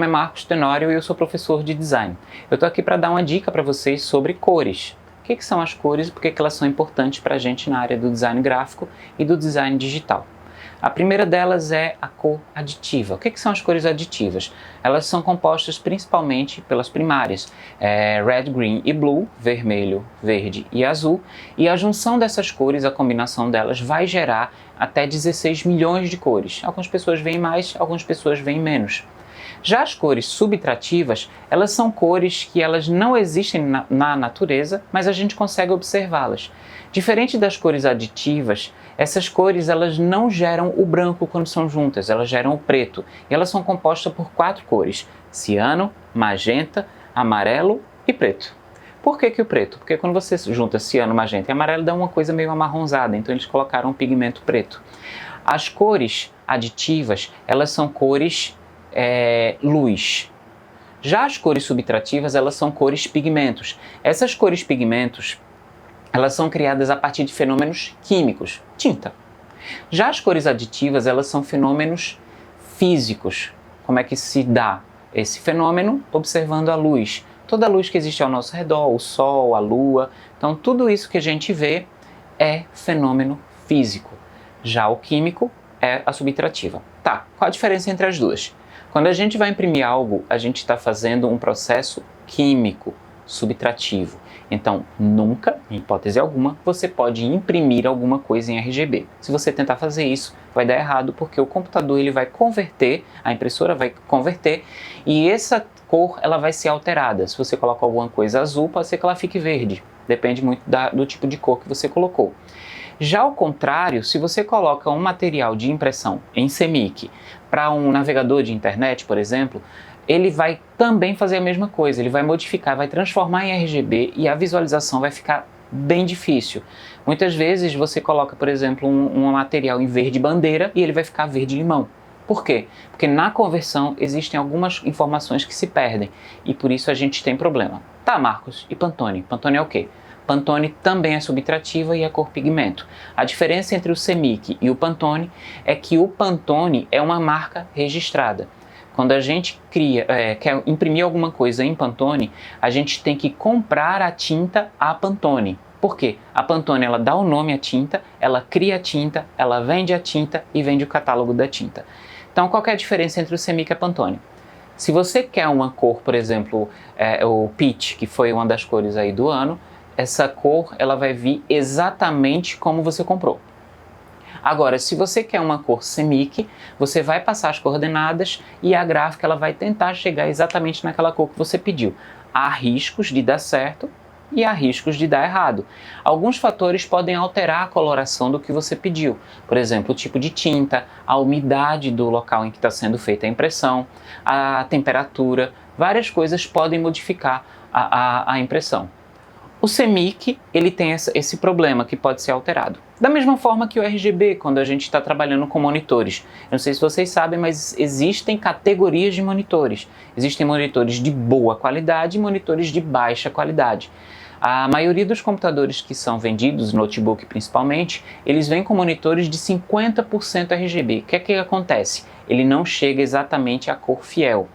nome é Marcos Tenório e eu sou professor de design. Eu estou aqui para dar uma dica para vocês sobre cores. O que são as cores e por que elas são importantes para a gente na área do design gráfico e do design digital. A primeira delas é a cor aditiva. O que são as cores aditivas? Elas são compostas principalmente pelas primárias, red, green e blue, vermelho, verde e azul, e a junção dessas cores, a combinação delas, vai gerar até 16 milhões de cores. Algumas pessoas veem mais, algumas pessoas veem menos. Já as cores subtrativas, elas são cores que elas não existem na natureza, mas a gente consegue observá-las. Diferente das cores aditivas, essas cores elas não geram o branco quando são juntas, elas geram o preto. E elas são compostas por 4 cores: ciano, magenta, amarelo e preto. Por que o preto? Porque quando você junta ciano, magenta e amarelo dá uma coisa meio amarronzada, então eles colocaram um pigmento preto. As cores aditivas, elas são cores luz. Já as cores subtrativas, elas são cores pigmentos. Essas cores pigmentos, elas são criadas a partir de fenômenos químicos, tinta. Já as cores aditivas, elas são fenômenos físicos. Como é que se dá esse fenômeno? Observando a luz. Toda a luz que existe ao nosso redor, o sol, a lua. Então, tudo isso que a gente vê é fenômeno físico. Já o químico é a subtrativa. Tá, qual a diferença entre as duas? Quando a gente vai imprimir algo, a gente está fazendo um processo químico subtrativo. Então, nunca, em hipótese alguma, você pode imprimir alguma coisa em RGB. Se você tentar fazer isso, vai dar errado, porque o computador ele vai converter, a impressora vai converter, e essa cor ela vai ser alterada. Se você coloca alguma coisa azul, pode ser que ela fique verde. Depende muito do tipo de cor que você colocou. Já ao contrário, se você coloca um material de impressão em CMYK para um navegador de internet, por exemplo, ele vai também fazer a mesma coisa, ele vai modificar, vai transformar em RGB e a visualização vai ficar bem difícil. Muitas vezes você coloca, por exemplo, um material em verde bandeira e ele vai ficar verde limão. Por quê? Porque na conversão existem algumas informações que se perdem e por isso a gente tem problema. Tá, Marcos, e Pantone? Pantone é o quê? Pantone também é subtrativa e é cor pigmento. A diferença entre o CMYK e o Pantone é que o Pantone é uma marca registrada. Quando a gente quer imprimir alguma coisa em Pantone, a gente tem que comprar a tinta à Pantone. Por quê? A Pantone ela dá o nome à tinta, ela cria a tinta, ela vende a tinta e vende o catálogo da tinta. Então, qual é a diferença entre o CMYK e a Pantone? Se você quer uma cor, por exemplo, o Peach, que foi uma das cores aí do ano, essa cor ela vai vir exatamente como você comprou. Agora, se você quer uma cor CMYK, você vai passar as coordenadas e a gráfica ela vai tentar chegar exatamente naquela cor que você pediu. Há riscos de dar certo e há riscos de dar errado. Alguns fatores podem alterar a coloração do que você pediu. Por exemplo, o tipo de tinta, a umidade do local em que está sendo feita a impressão, a temperatura, várias coisas podem modificar a impressão. O CMYK, ele tem esse problema que pode ser alterado. Da mesma forma que o RGB, quando a gente está trabalhando com monitores. Eu não sei se vocês sabem, mas existem categorias de monitores. Existem monitores de boa qualidade e monitores de baixa qualidade. A maioria dos computadores que são vendidos, notebook principalmente, eles vêm com monitores de 50% RGB. O que acontece? Ele não chega exatamente à cor fiel.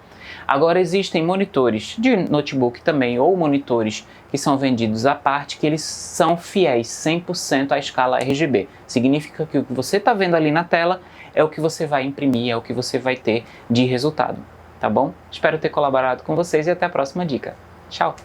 Agora existem monitores de notebook também, ou monitores que são vendidos à parte, que eles são fiéis 100% à escala RGB. Significa que o que você está vendo ali na tela é o que você vai imprimir, é o que você vai ter de resultado. Tá bom? Espero ter colaborado com vocês e até a próxima dica. Tchau!